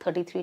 33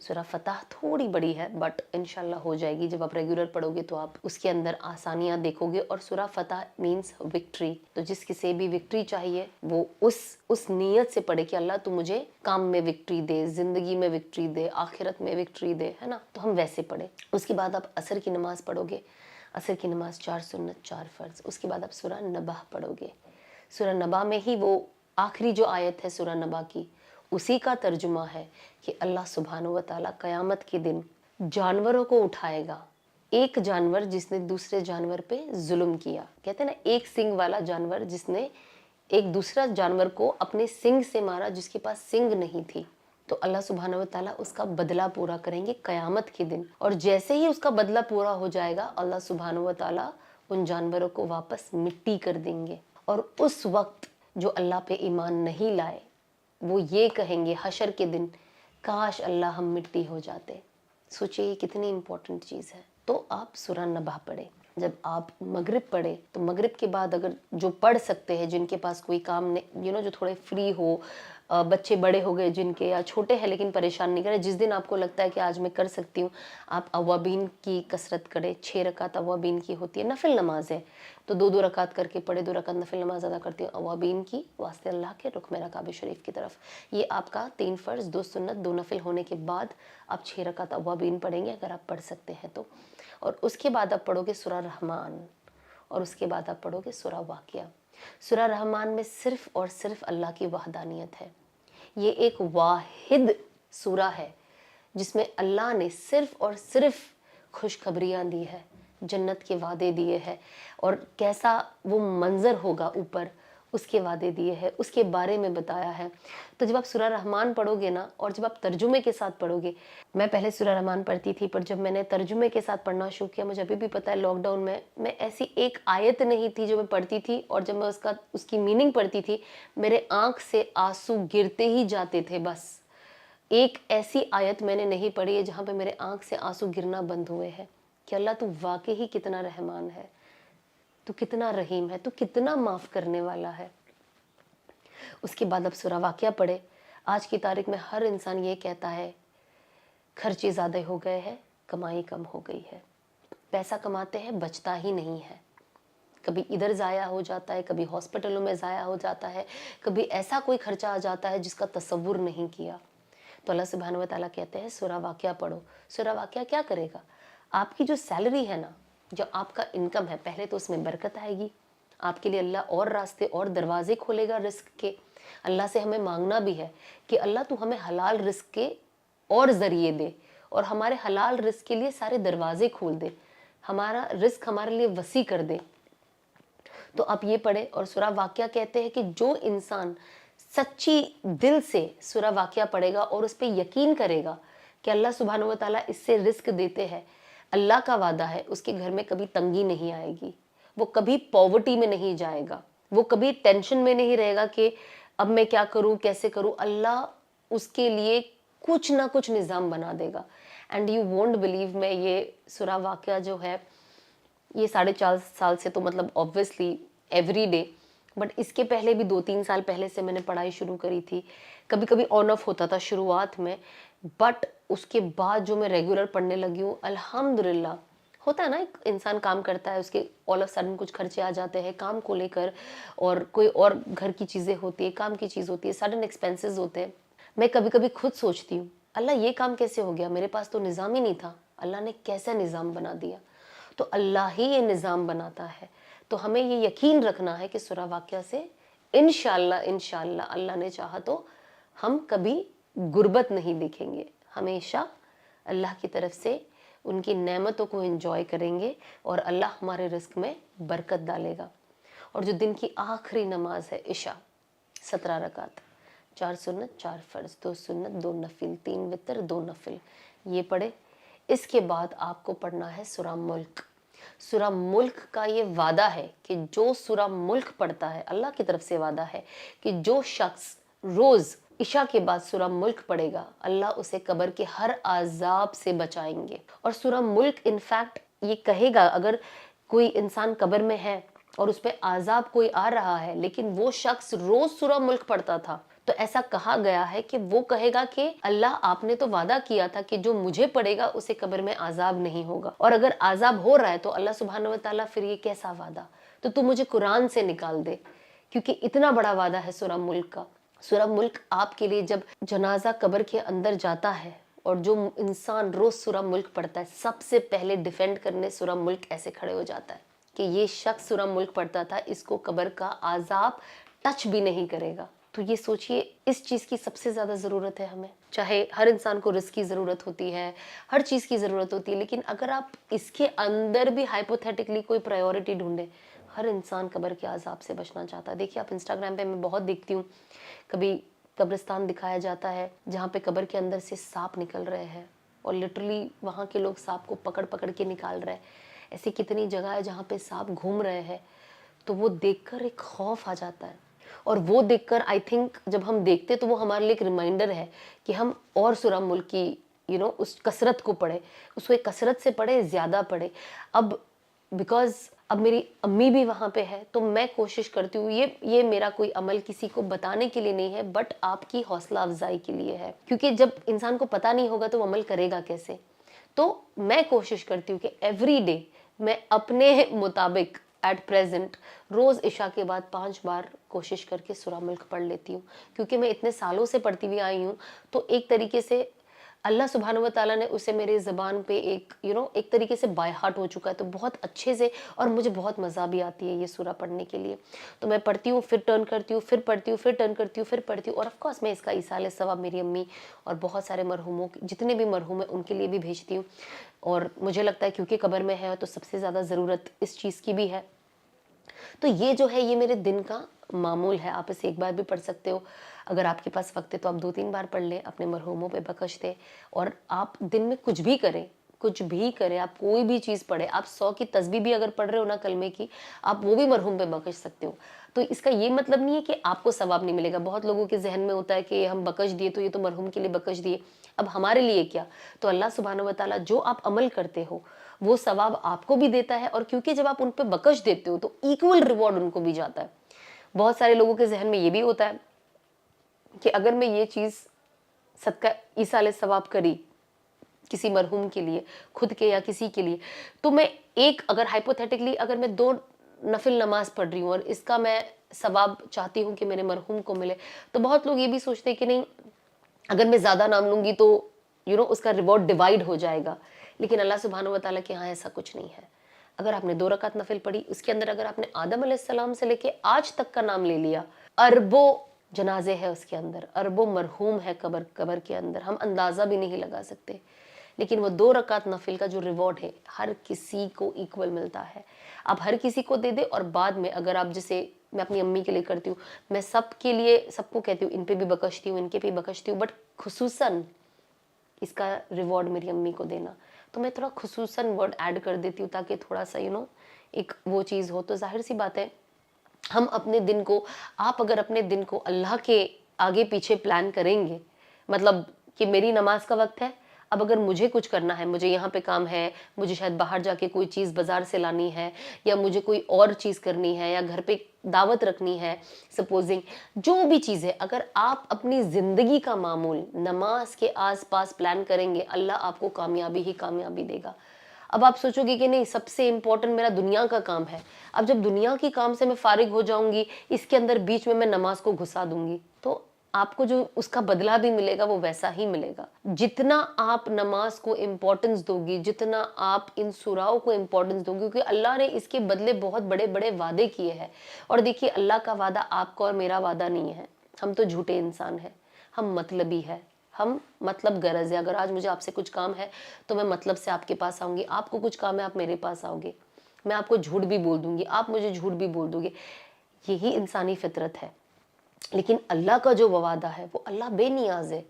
سورہ فتح تھوڑی بڑی ہے بٹ انشاءاللہ ہو جائے گی. جب آپ ریگولر پڑھو گے تو آپ اس کے اندر آسانیاں دیکھو گے. اور سورہ فتح مینس وکٹری. تو جس کسی بھی وکٹری چاہیے وہ اس نیت سے پڑھے کہ اللہ تو مجھے کام میں وکٹری دے, زندگی میں وکٹری دے, آخرت میں وکٹری دے, ہے نا. تو ہم ویسے پڑھیں. اس کے بعد آپ عصر کی نماز پڑھو گے. عصر کی نماز 4 سنت 4 فرض. اس کے بعد آپ سورہ نبا پڑھو گے. سورہ نبا میں ہی وہ آخری جو آیت ہے سورہ نبا کی, اسی کا ترجمہ ہے کہ اللہ سبحانہ و تعالیٰ قیامت کے دن جانوروں کو اٹھائے گا. ایک جانور جس نے دوسرے جانور پہ ظلم کیا, کہتے ہیں نا ایک سنگ والا جانور جس نے ایک دوسرا جانور کو اپنے سنگ سے مارا جس کے پاس سنگ نہیں تھی, تو اللہ سبحانہ و تعالیٰ اس کا بدلہ پورا کریں گے قیامت کے دن. اور جیسے ہی اس کا بدلہ پورا ہو جائے گا اللہ سبحانہ و تعالیٰ ان جانوروں کو واپس مٹی کر دیں گے. اور اس وقت جو اللہ پہ ایمان نہیں لائے وہ یہ کہیں گے حشر کے دن, کاش اللہ ہم مٹی ہو جاتے. سوچئے یہ کتنی امپورٹنٹ چیز ہے. تو آپ سورہ نبا پڑھیں. جب آپ مغرب پڑھیں تو مغرب کے بعد اگر جو پڑھ سکتے ہیں, جن کے پاس کوئی کام نہیں, جو تھوڑے فری ہو, بچے بڑے ہو گئے جن کے, یا چھوٹے ہیں لیکن پریشان نہیں کرے, جس دن آپ کو لگتا ہے کہ آج میں کر سکتی ہوں, آپ اوابین کی کثرت کریں. 6 رکعت اوابین کی ہوتی ہے, نفل نماز ہے تو 2 رکعت کر کے پڑھے, 2 رکعت نفل نماز ادا کرتی ہوں اوابین کی واسطے اللہ کے, رخ میرا کعبہ شریف کی طرف. یہ آپ کا 3 فرض 2 سنت 2 نفل ہونے کے بعد آپ 6 رکعت اوابین پڑھیں گے اگر آپ پڑھ سکتے ہیں تو. اور اس کے بعد آپ پڑھو گے سورہ رحمان, اور اس کے بعد آپ پڑھو گے سورہ واقعہ. سورہ رحمان میں صرف اور صرف اللہ کی وحدانیت ہے. یہ ایک واحد سورہ ہے جس میں اللہ نے صرف اور صرف خوشخبریاں دی ہے, جنت کے وعدے دیے ہیں, اور کیسا وہ منظر ہوگا اوپر اس کے وعدے دیے ہیں, اس کے بارے میں بتایا ہے. تو جب آپ سورہ رحمان پڑھو گے نا, اور جب آپ ترجمے کے ساتھ پڑھو گے, میں پہلے سورہ رحمان پڑھتی تھی پر جب میں نے ترجمے کے ساتھ پڑھنا شروع کیا, مجھے ابھی بھی پتہ ہے لاک ڈاؤن میں ایسی ایک آیت نہیں تھی جو میں پڑھتی تھی, اور جب میں اس کی میننگ پڑھتی تھی میرے آنکھ سے آنسو گرتے ہی جاتے تھے. بس ایک ایسی آیت میں نے نہیں پڑھی ہے جہاں پہ میرے آنکھ سے آنسو گرنا بند ہوئے ہیں کہ اللہ تو واقعی کتنا رحمان ہے, تو کتنا رحیم ہے, تو کتنا معاف کرنے والا ہے. اس کے بعد اب سورہ واقعہ پڑھے. آج کی تاریخ میں ہر انسان یہ کہتا ہے خرچے زیادہ ہو گئے ہیں, کمائی کم ہو گئی ہے. پیسہ کماتے ہیں بچتا ہی نہیں ہے, کبھی ادھر ضائع ہو جاتا ہے, کبھی ہاسپٹلوں میں ضائع ہو جاتا ہے, کبھی ایسا کوئی خرچہ آ جاتا ہے جس کا تصور نہیں کیا. تو اللہ سبحانہ و تعالیٰ کہتے ہیں سورہ واقعہ پڑھو. سورہ واقعہ کیا کرے گا؟ آپ کی جو سیلری ہے نا, جو آپ کا انکم ہے, پہلے تو اس میں برکت آئے گی. آپ کے لیے اللہ اور راستے اور دروازے کھولے گا رزق کے. اللہ سے ہمیں مانگنا بھی ہے کہ اللہ تو ہمیں حلال رزق کے اور ذریعے دے, اور ہمارے حلال رزق کے لیے سارے دروازے کھول دے, ہمارا رزق ہمارے لیے وسیع کر دے. تو آپ یہ پڑھیں. اور سورہ واقعہ کہتے ہیں کہ جو انسان سچی دل سے سورہ واقعہ پڑھے گا اور اس پہ یقین کرے گا کہ اللہ سبحانہ و تعالیٰ اس سے رزق دیتے ہیں, اللہ کا وعدہ ہے اس کے گھر میں کبھی تنگی نہیں آئے گی, وہ کبھی پاورٹی میں نہیں جائے گا, وہ کبھی ٹینشن میں نہیں رہے گا کہ اب میں کیا کروں, کیسے کروں. اللہ اس کے لیے کچھ نہ کچھ نظام بنا دے گا. اینڈ یو وونٹ بلیو, میں یہ سورہ واقعہ جو ہے یہ 4.5 سال سے تو مطلب obviously ایوری ڈے, بٹ اس کے پہلے بھی 2-3 سال پہلے سے میں نے پڑھائی شروع کری تھی. کبھی کبھی آن آف ہوتا تھا شروعات میں, بٹ اس کے بعد جو میں ریگولر پڑھنے لگی ہوں الحمدللہ. ہوتا ہے نا ایک انسان کام کرتا ہے, اس کے آل آف سڈن کچھ خرچے آ جاتے ہیں کام کو لے کر, اور کوئی اور گھر کی چیزیں ہوتی ہے, کام کی چیز ہوتی ہے, سڈن ایکسپینسز ہوتے ہیں. میں کبھی کبھی خود سوچتی ہوں اللہ یہ کام کیسے ہو گیا, میرے پاس تو نظام ہی نہیں تھا, اللہ نے کیسا نظام بنا دیا. تو اللہ ہی یہ نظام بناتا ہے. تو ہمیں یہ یقین رکھنا ہے کہ سورہ واقعہ سے انشاءاللہ اللہ نے چاہا تو ہم کبھی غربت نہیں دیکھیں گے, ہمیشہ اللہ کی طرف سے ان کی نعمتوں کو انجوائے کریں گے, اور اللہ ہمارے رزق میں برکت ڈالے گا. اور جو دن کی آخری نماز ہے عشاء, 17 رکعت, 4 سنت 4 فرض, 2 سنت 2 نفل, 3 وتر 2 نفل, یہ پڑھے. اس کے بعد آپ کو پڑھنا ہے سورہ ملک. سورہ ملک کا یہ وعدہ ہے کہ جو سورہ ملک پڑھتا ہے, اللہ کی طرف سے وعدہ ہے کہ جو شخص روز عشاء کے بعد سورہ ملک پڑھے گا اللہ اسے قبر کے ہر عذاب سے بچائیں گے. اور سورہ ملک انفیکٹ یہ کہے گا اگر کوئی انسان قبر میں ہے اور اس پہ عذاب کوئی آ رہا ہے لیکن وہ شخص روز سورہ ملک پڑھتا تھا, تو ایسا کہا گیا ہے کہ وہ کہے گا کہ اللہ آپ نے تو وعدہ کیا تھا کہ جو مجھے پڑے گا اسے قبر میں عذاب نہیں ہوگا، اور اگر عذاب ہو رہا ہے تو اللہ سبحانہ و تعالیٰ پھر یہ کیسا وعدہ، تو مجھے قرآن سے نکال دے، کیونکہ اتنا بڑا وعدہ ہے سورہ ملک کا۔ سورہ ملک آپ کے لیے جب جنازہ قبر کے اندر جاتا ہے اور جو انسان روز سورہ ملک پڑھتا ہے، سب سے پہلے ڈیفینڈ کرنے سورہ ملک ایسے کھڑے ہو جاتا ہے کہ یہ شخص سورہ ملک پڑھتا تھا، اس کو قبر کا عذاب ٹچ بھی نہیں کرے گا۔ تو یہ سوچئے اس چیز کی سب سے زیادہ ضرورت ہے ہمیں، چاہے ہر انسان کو رزق کی ضرورت ہوتی ہے، ہر چیز کی ضرورت ہوتی ہے، لیکن اگر آپ اس کے اندر بھی ہائپوتھیٹکلی کوئی پرائیورٹی ڈھونڈیں، ہر انسان قبر کے عذاب سے بچنا چاہتا ہے۔ دیکھیے آپ انسٹاگرام پہ میں بہت دیکھتی ہوں، کبھی قبرستان دکھایا جاتا ہے جہاں پہ قبر کے اندر سے سانپ نکل رہے ہیں اور لٹرلی وہاں کے لوگ سانپ کو پکڑ پکڑ کے نکال رہے ہیں۔ ایسی کتنی جگہ ہے جہاں پہ سانپ گھوم رہے ہیں، تو وہ دیکھ کر ایک خوف آ جاتا ہے، اور وہ دیکھ کر آئی تھنک جب ہم دیکھتے تو وہ ہمارے لیے ایک ریمائنڈر ہے کہ ہم اور سورہ ملک کی اس کثرت کو پڑھے، اس کو ایک کثرت سے پڑھے، زیادہ پڑھے۔ اب بیکاز اب میری امی بھی وہاں پہ ہے تو میں کوشش کرتی ہوں، یہ میرا کوئی عمل کسی کو بتانے کے لیے نہیں ہے، بٹ آپ کی حوصلہ افزائی کے لیے ہے، کیونکہ جب انسان کو پتہ نہیں ہوگا تو وہ عمل کرے گا کیسے۔ تو میں کوشش کرتی ہوں کہ ایوری ڈے میں اپنے مطابق ایٹ پریزنٹ روز عشاء کے بعد 5 بار کوشش کر کے سورہ ملک پڑھ لیتی ہوں، کیونکہ میں اتنے سالوں سے پڑھتی ہوئی آئی ہوں، تو ایک طریقے سے اللہ سبحانہ و تعالیٰ نے اسے میرے زبان پہ ایک طریقے سے بائی ہارٹ ہو چکا ہے، تو بہت اچھے سے، اور مجھے بہت مزہ بھی آتی ہے یہ سورہ پڑھنے کے لیے۔ تو میں پڑھتی ہوں، پھر ٹرن کرتی ہوں، پھر پڑھتی ہوں، پھر ٹرن کرتی ہوں، پھر پڑھتی ہوں، اور آف کورس میں اس کا ایصال ثواب میری امی اور بہت سارے مرحوموں جتنے بھی مرحوم ہیں ان کے لیے بھی بھیجتی ہوں، اور مجھے لگتا ہے کیونکہ قبر میں ہے تو سب سے زیادہ ضرورت اس چیز کی بھی ہے۔ تو یہ جو ہے یہ میرے دن کا معمول ہے، آپ اسے ایک بار بھی پڑھ سکتے ہو، اگر آپ کے پاس وقت ہے تو آپ 2-3 بار پڑھ لیں، اپنے مرحوموں پہ بخش دیں، اور آپ دن میں کچھ بھی کریں، آپ کوئی بھی چیز پڑھیں، آپ 100 کی تسبیح بھی اگر پڑھ رہے ہو نا کلمے کی، آپ وہ بھی مرحوم پہ بخش سکتے ہو۔ تو اس کا یہ مطلب نہیں ہے کہ آپ کو ثواب نہیں ملے گا، بہت لوگوں کے ذہن میں ہوتا ہے کہ ہم بخش دیے تو یہ تو مرحوم کے لیے بخش دیے، اب ہمارے لیے کیا؟ تو اللہ سبحانہ و تعالیٰ جو آپ عمل کرتے ہو وہ ثواب آپ کو بھی دیتا ہے، اور کیونکہ جب آپ ان پہ بخش دیتے ہو تو ایکول ریوارڈ ان کو بھی جاتا ہے۔ بہت سارے لوگوں کے ذہن میں یہ بھی ہوتا ہے کہ اگر میں یہ چیز صدقہ ایصال ثواب کری کسی مرحوم کے لیے، خود کے یا کسی کے لیے، تو میں اگر ہائپوتھیٹکلی اگر میں 2 نفل نماز پڑھ رہی ہوں اور اس کا میں ثواب چاہتی ہوں کہ میرے مرحوم کو ملے، تو بہت لوگ یہ بھی سوچتے ہیں کہ نہیں، اگر میں زیادہ نام لوں گی تو اس کا ریوارڈ ڈیوائیڈ ہو جائے گا، لیکن اللہ سبحانہ و تعالیٰ کے ہاں ایسا کچھ نہیں ہے۔ اگر آپ نے 2 رکعت نفل پڑھی، اس کے اندر اگر آپ نے آدم علیہ السلام سے لے کے آج تک کا نام لے لیا، اربوں جنازے ہیں اس کے اندر، اربوں مرحوم ہے قبر کے اندر، ہم اندازہ بھی نہیں لگا سکتے، لیکن وہ 2 رکعت نفل کا جو ریوارڈ ہے ہر کسی کو ایکول ملتا ہے۔ آپ ہر کسی کو دے دے، اور بعد میں اگر آپ جیسے میں اپنی امی کے لیے کرتی ہوں، میں سب کے لیے سب کو کہتی ہوں ان پہ بھی بخشتی ہوں، ان کے بھی بخشتی ہوں، بٹ خصوصاً اس کا ریوارڈ میری امی کو دینا، تو میں تھوڑا خصوصاً ورڈ ایڈ کر دیتی ہوں تاکہ تھوڑا سا ایک وہ چیز ہو۔ تو ظاہر سی بات ہے ہم اپنے دن کو، آپ اگر اپنے دن کو اللہ کے آگے پیچھے پلان کریں گے، مطلب کہ میری نماز کا وقت ہے، اب اگر مجھے کچھ کرنا ہے، مجھے یہاں پہ کام ہے، مجھے شاید باہر جا کے کوئی چیز بازار سے لانی ہے، یا مجھے کوئی اور چیز کرنی ہے، یا گھر پہ دعوت رکھنی ہے، سپوزنگ جو بھی چیز ہے، اگر آپ اپنی زندگی کا معمول نماز کے آس پاس پلان کریں گے، اللہ آپ کو کامیابی ہی کامیابی دے گا۔ اب آپ سوچو گے کہ نہیں، سب سے امپورٹنٹ میرا دنیا کا کام ہے، اب جب دنیا کی کام سے میں فارغ ہو جاؤں گی، اس کے اندر بیچ میں نماز کو گھسا دوں گی، تو آپ کو جو اس کا بدلہ بھی ملے گا وہ ویسا ہی ملے گا۔ جتنا آپ نماز کو امپورٹنس دو گی، جتنا آپ ان سوراؤں کو امپورٹنس دو گی، کیونکہ اللہ نے اس کے بدلے بہت بڑے بڑے وعدے کیے ہیں، اور دیکھیے اللہ کا وعدہ آپ کا اور میرا وعدہ نہیں ہے، ہم تو جھوٹے انسان ہیں، ہم مطلبی ہے، ہم مطلب غرض ہے۔ اگر آج مجھے آپ سے کچھ کام ہے تو میں مطلب سے آپ کے پاس آؤں گی، آپ کو کچھ کام ہے آپ میرے پاس آؤ گے، میں آپ کو جھوٹ بھی بول دوں گی، آپ مجھے جھوٹ بھی بول دو گے، یہی انسانی فطرت ہے۔ لیکن اللہ کا جو وعدہ ہے وہ اللہ بے نیاز ہے،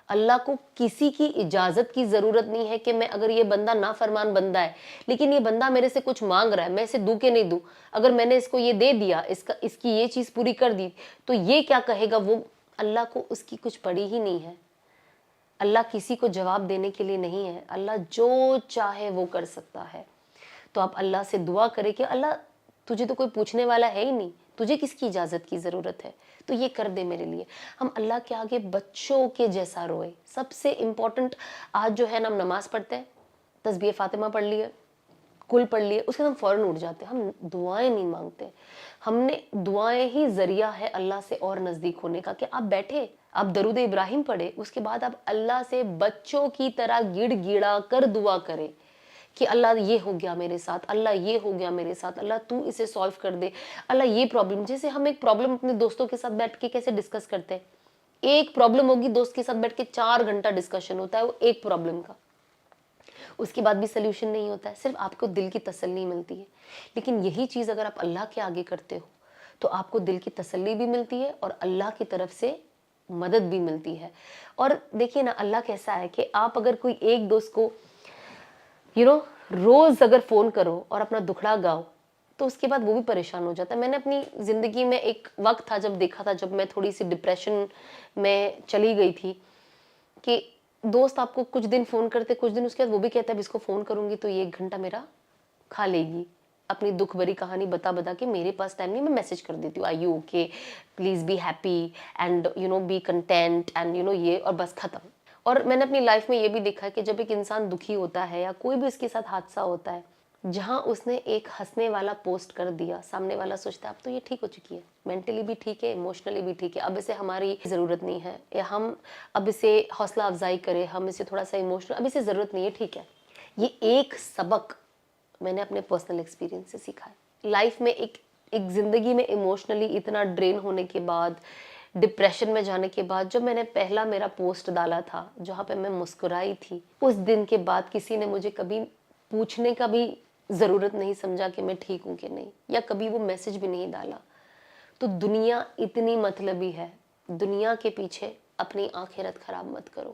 اللہ کو کسی کی اجازت کی ضرورت نہیں ہے کہ میں اگر یہ بندہ نافرمان بندہ ہے لیکن یہ بندہ میرے سے کچھ مانگ رہا ہے، میں اسے دوں کہ نہیں دوں، اگر میں نے اس کو یہ دے دیا، اس کی یہ چیز پوری کر دی تو یہ کیا کہے گا، وہ اللہ کو اس کی کچھ پڑی ہی نہیں ہے۔ اللہ کسی کو جواب دینے کے لیے نہیں ہے، اللہ جو چاہے وہ کر سکتا ہے۔ تو آپ اللہ سے دعا کریں کہ اللہ تجھے تو کوئی پوچھنے والا ہے ہی نہیں، تجھے کس کی اجازت کی ضرورت ہے, تو یہ کر دے میرے لیے. ہم اللہ کے آگے بچوں کے جیسا روئے. سب سے امپورٹنٹ آج جو ہے نا, ہم نماز پڑھتے ہیں, تسبیح فاطمہ پڑھ لیے, کل پڑھ لیے, اس کے بعد ہم فوراً اٹھ جاتے ہیں, ہم دعائیں نہیں مانگتے. ہم نے دعائیں ہی ذریعہ ہے اللہ سے اور نزدیک ہونے کا, کہ آپ بیٹھے, آپ درود ابراہیم پڑھے, اس کے بعد آپ اللہ سے بچوں کی طرح گڑ گڑا کر دعا کرے کہ اللہ یہ ہو گیا میرے ساتھ, اللہ یہ ہو گیا میرے ساتھ, اللہ تو اسے سالو کر دے, اللہ یہ پرابلم. جیسے ہم ایک پرابلم اپنے دوستوں کے ساتھ بیٹھ کے کیسے ڈسکس کرتے ہیں, ایک پرابلم ہوگی, دوست کے ساتھ بیٹھ کے 4 گھنٹہ ڈسکشن ہوتا ہے وہ ایک پرابلم کا, اس کے بعد بھی سلیوشن نہیں ہوتا ہے, صرف آپ کو دل کی تسلی ملتی ہے. لیکن یہی چیز اگر آپ اللہ کے آگے کرتے ہو تو آپ کو دل کی تسلی بھی ملتی ہے اور اللہ کی طرف سے مدد بھی ملتی ہے. اور دیکھیے نا, اللہ کیسا ہے کہ آپ اگر کوئی ایک دوست کو روز اگر فون کرو اور اپنا دکھڑا گاؤ تو اس کے بعد وہ بھی پریشان ہو جاتا ہے. میں نے اپنی زندگی میں ایک وقت تھا جب دیکھا تھا, جب میں تھوڑی سی ڈپریشن میں چلی گئی تھی, کہ دوست آپ کو کچھ دن فون کرتے, کچھ دن اس کے بعد وہ بھی کہتا ہے اس کو فون کروں گی تو یہ 1 گھنٹہ میرا کھا لے گی, اپنی دکھ بھری کہانی بتا بتا کے میرے پاس ٹائم نہیں, میں میسج کر دیتی ہوں, are you okay, please be happy and be content and یہ, اور بس ختم. اور میں نے اپنی لائف میں یہ بھی دیکھا کہ جب ایک انسان دکھی ہوتا ہے یا کوئی بھی اس کے ساتھ حادثہ ہوتا ہے, جہاں اس نے ایک ہنسنے والا پوسٹ کر دیا, سامنے والا سوچتا ہے اب تو یہ ٹھیک ہو چکی ہے, مینٹلی بھی ٹھیک ہے, ایموشنلی بھی ٹھیک ہے, اب اسے ہماری ضرورت نہیں ہے, یا ہم اب اسے حوصلہ افزائی کریں, ہم اسے تھوڑا سا ایموشنل, اب اسے ضرورت نہیں ہے, ٹھیک ہے. یہ ایک سبق میں نے اپنے پرسنل ایکسپیرینس سے سیکھا ہے لائف میں. ایک زندگی میں ایموشنلی اتنا ڈرین ہونے کے بعد, ڈپریشن میں جانے کے بعد, جب میں نے پہلا میرا پوسٹ ڈالا تھا جہاں پہ میں مسکرائی تھی, اس دن کے بعد کسی نے مجھے کبھی پوچھنے کا بھی ضرورت نہیں سمجھا کہ میں ٹھیک ہوں کہ نہیں, یا کبھی وہ میسج بھی نہیں ڈالا. تو دنیا اتنی مطلبی ہے, دنیا کے پیچھے اپنی آخرت خراب مت کرو.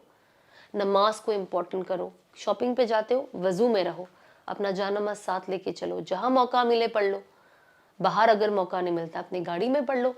نماز کو امپورٹنٹ کرو. شاپنگ پہ جاتے ہو, وضو میں رہو, اپنا جانماز ساتھ لے کے چلو, جہاں موقع ملے پڑھ لو, باہر اگر موقع نہیں ملتا اپنی گاڑی میں پڑھ لو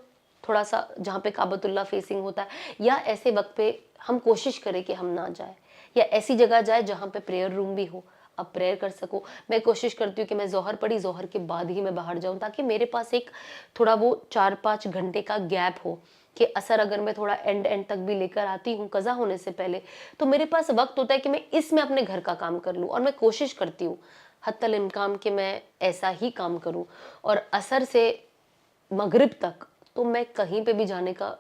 تھوڑا سا, جہاں پہ کعبۃ اللہ فیسنگ ہوتا ہے, یا ایسے وقت پہ ہم کوشش کریں کہ ہم نہ جائیں, یا ایسی جگہ جائے جہاں پہ پریئر روم بھی ہو, اب پریئر کر سکو. میں کوشش کرتی ہوں کہ میں ظہر پڑھی, ظہر کے بعد ہی میں باہر جاؤں, تاکہ میرے پاس ایک تھوڑا وہ 4-5 گھنٹے کا گیپ ہو, کہ اثر اگر میں تھوڑا اینڈ تک بھی لے کر آتی ہوں قضا ہونے سے پہلے, تو میرے پاس وقت ہوتا ہے کہ میں اس میں اپنے گھر کا کام کر لوں. اور میں کوشش کرتی ہوں حتی الامکان کہ میں ایسا ہی کام کروں. اور عصر سے مغرب تک تو میں کہیں پہ بھی جانے کا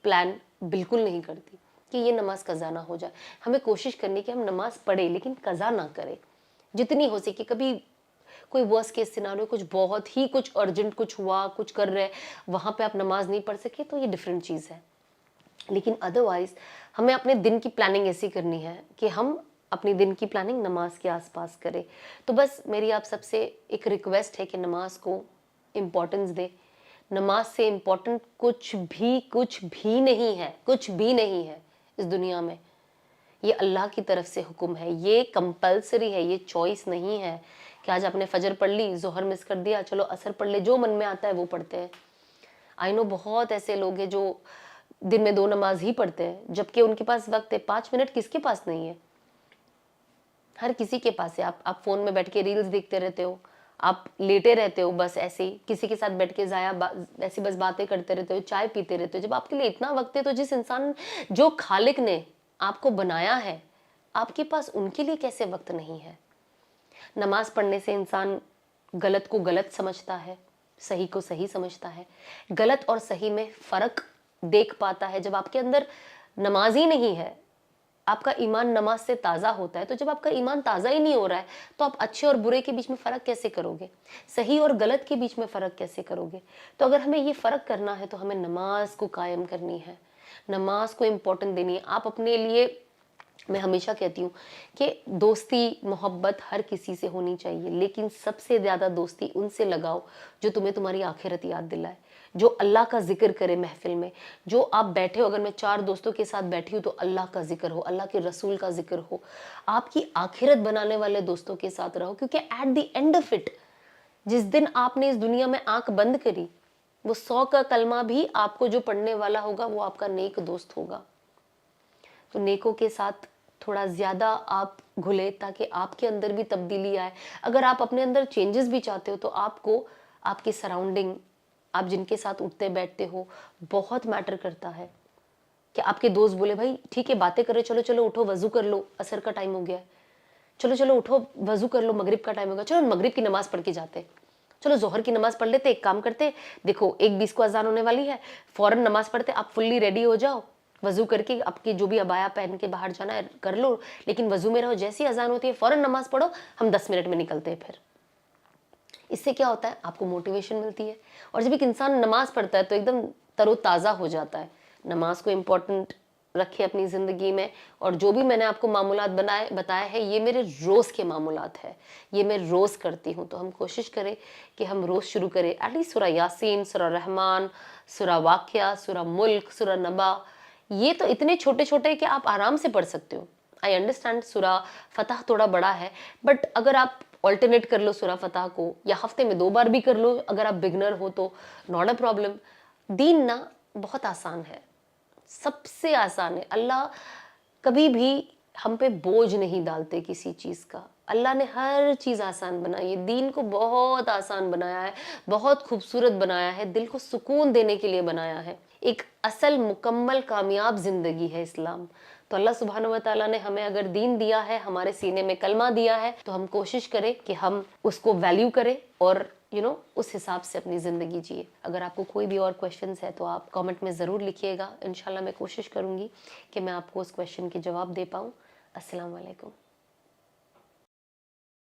پلان بالکل نہیں کرتی کہ یہ نماز قضا نہ ہو جائے. ہمیں کوشش کرنی کہ ہم نماز پڑھیں لیکن قضا نہ کریں جتنی ہو سکے. کبھی کوئی ورس کیس سیناریو, کچھ بہت ہی کچھ ارجنٹ کچھ ہوا, کچھ کر رہے, وہاں پہ آپ نماز نہیں پڑھ سکے تو یہ ڈیفرنٹ چیز ہے. لیکن ادروائز ہمیں اپنے دن کی پلاننگ ایسی کرنی ہے کہ ہم اپنی دن کی پلاننگ نماز کے آس پاس کریں. تو بس میری آپ سب سے ایک ریکویسٹ ہے کہ نماز کو امپورٹنس دے. نماز سے امپورٹنٹ کچھ بھی نہیں ہے, کچھ بھی نہیں ہے اس دنیا میں. یہ اللہ کی طرف سے حکم ہے, یہ کمپلسری ہے, یہ چوائس نہیں ہے کہ آج آپ نے فجر پڑھ لی, ظہر مس کر دیا, چلو عصر پڑھ لے, جو من میں آتا ہے وہ پڑھتے ہیں. آئی نو بہت ایسے لوگ ہیں جو دن میں 2 نماز ہی پڑھتے ہیں, جبکہ ان کے پاس وقت ہے. 5 منٹ کس کے پاس نہیں ہے؟ ہر کسی کے پاس ہے. آپ فون میں بیٹھ کے ریلز دیکھتے رہتے ہو, آپ لیٹے رہتے ہو, بس ایسے ہی کسی کے ساتھ بیٹھ کے ایسی بس باتیں کرتے رہتے ہو, چائے پیتے رہتے ہو. جب آپ کے لیے اتنا وقت ہے تو جس انسان, جو خالق نے آپ کو بنایا ہے, آپ کے پاس ان کے لیے کیسے وقت نہیں ہے؟ نماز پڑھنے سے انسان غلط کو غلط سمجھتا ہے, صحیح کو صحیح سمجھتا ہے, غلط اور صحیح میں فرق دیکھ پاتا ہے. جب آپ کے اندر نماز ہی نہیں ہے, آپ کا ایمان نماز سے تازہ ہوتا ہے, تو جب آپ کا ایمان تازہ ہی نہیں ہو رہا ہے تو آپ اچھے اور برے کے بیچ میں فرق کیسے کرو گے؟ صحیح اور غلط کے بیچ میں فرق کیسے کرو گے؟ تو اگر ہمیں یہ فرق کرنا ہے تو ہمیں نماز کو قائم کرنی ہے, نماز کو امپورٹنٹ دینی ہے. آپ اپنے لیے, میں ہمیشہ کہتی ہوں کہ دوستی محبت ہر کسی سے ہونی چاہیے, لیکن سب سے زیادہ دوستی ان سے لگاؤ جو تمہیں تمہاری آخرت یاد دلائے, جو اللہ کا ذکر کرے محفل میں. جو آپ بیٹھے ہو, اگر میں 4 دوستوں کے ساتھ بیٹھی ہوں تو اللہ کا ذکر ہو, اللہ کے رسول کا ذکر ہو. آپ کی آخرت بنانے والے دوستوں کے ساتھ رہو, کیونکہ at the end of it, جس دن آپ نے اس دنیا میں آنکھ بند کری, وہ 100 کا کلمہ بھی آپ کو جو پڑھنے والا ہوگا وہ آپ کا نیک دوست ہوگا. تو نیکوں کے ساتھ تھوڑا زیادہ آپ گھلے تاکہ آپ کے اندر بھی تبدیلی آئے. اگر آپ اپنے اندر چینجز بھی چاہتے ہو تو آپ کو آپ کی سراؤنڈنگ آپ جن کے ساتھ اٹھتے بیٹھتے ہو بہت میٹر کرتا ہے. کہ آپ کے دوست بولے بھائی ٹھیک ہے باتیں کر رہے, چلو چلو اٹھو وضو کر لو, عصر کا ٹائم ہو گیا ہے, چلو چلو اٹھو وضو کر لو, مغرب کا ٹائم ہوگا, چلو مغرب کی نماز پڑھ کے جاتے, چلو ظہر کی نماز پڑھ لیتے, ایک کام کرتے, دیکھو 1:20 کو اذان ہونے والی ہے, فوراً نماز پڑھتے, آپ فلی ریڈی ہو جاؤ, وضو کر کے آپ کی جو بھی عبایا پہن کے باہر جانا ہے کر لو, لیکن وضو میں رہو, جیسی اذان ہوتی ہے فوراً نماز پڑھو, ہم 10 منٹ میں نکلتے ہیں. پھر اس سے کیا ہوتا ہے, آپ کو موٹیویشن ملتی ہے, اور جب ایک انسان نماز پڑھتا ہے تو ایک دم تر و تازہ ہو جاتا ہے. نماز کو امپورٹنٹ رکھے اپنی زندگی میں, اور جو بھی میں نے آپ کو معمولات بتائے ہیں یہ میرے روز کے معمولات ہیں, یہ میں روز کرتی ہوں. تو ہم کوشش کریں کہ ہم روز شروع کریں ایٹ لیسٹ سورہ یاسین, سورہ رحمان, سورہ واقعہ, سورہ ملک, سورہ نبا. یہ تو اتنے چھوٹے چھوٹے کہ آپ آرام سے پڑھ سکتے ہو. آئی انڈرسٹینڈ سورہ فتح تھوڑا بڑا ہے, بٹ اگر آپ آلٹرنیٹ کر لو سورہ فتح کو, یا ہفتے میں 2 بار بھی کر لو اگر آپ بگنر ہو تو ناٹ اے پرابلم. دین نا بہت آسان ہے, سب سے آسان ہے. اللہ کبھی بھی ہم پہ بوجھ نہیں ڈالتے کسی چیز کا. اللہ نے ہر چیز آسان بنائی ہے, دین کو بہت آسان بنایا ہے, بہت خوبصورت بنایا ہے, دل کو سکون دینے کے لیے بنایا ہے. ایک اصل مکمل کامیاب زندگی ہے اسلام. تو اللہ سبحانہ و تعالیٰ نے ہمیں اگر دین دیا ہے, ہمارے سینے میں کلمہ دیا ہے, تو ہم کوشش کریں کہ ہم اس کو ویلیو کریں اور اس حساب سے اپنی زندگی جیے. اگر آپ کو کوئی بھی اور کویشچنز ہے تو آپ کامنٹ میں ضرور لکھیے گا. انشاءاللہ میں کوشش کروں گی کہ میں آپ کو اس کویشچن کے جواب دے پاؤں. السلام علیکم.